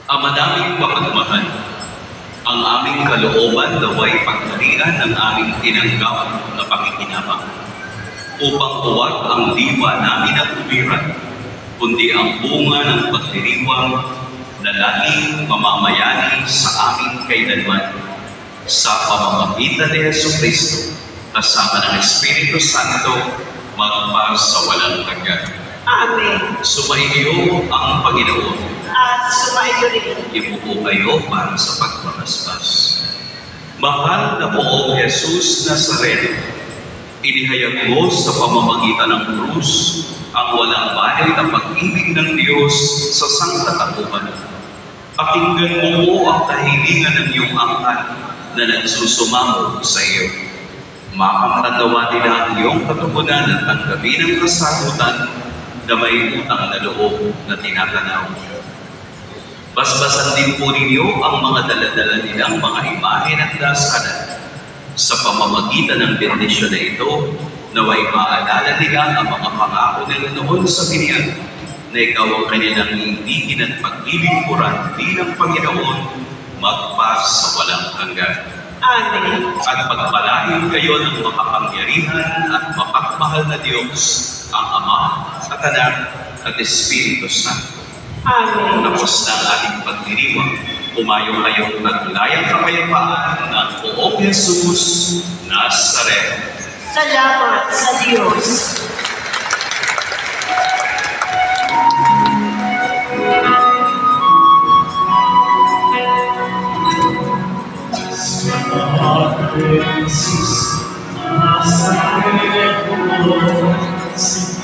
Ama naming mapagmahal, ang aming kalooban naway pagharian ng aming tinanggap na pakikinabang, upang huwag ang diwa namin ang umiran, kundi ang bunga ng pagdiriwang na laging mamamayani sa aming kailanman, sa pamamagitan ni Jesucristo, kasama ng Espiritu Santo, magpa sa walang hanggan. Amen. Sumaiyo ang Panginoon. At sumaiyo rin. Ibuo kayo para sa pagmamahasbas. Mahal na Poong Jesus Nazareno, inihayag mo sa pamamagitan ng krus ang walang banay na pag-ibig ng Diyos sa sangkatauhan. Pakinggan mo ang kahilingan ng iyong angkan na nagsusumamo sa iyo. Makamtanawa nila ang iyong katugunan at tanggapin ang kasagutan na may utang na loob na tinatanaw. Basbasan din po ninyo ang mga daladala nilang mga imahe at dasalan. Sa pamamagitan ng bendisyon na ito, naway maalala nila ang mga pangako nila noon sa biniyan na ikaw ang kanilang iibigin at paglilingkuran bilang Panginoon magpa sa walang hanggan. Amen. At pagpalain kayo ng makapangyarihan at mapagmahal na Diyos, ang Ama at Anak at Espiritu Santo. Amen. Tapos na ang ating pagdiriwang, umayo kayong naglayang kapayapaan ng Poong Jesus Nazareno. Salamat sa Diyos. Jesus Nazareno, Sing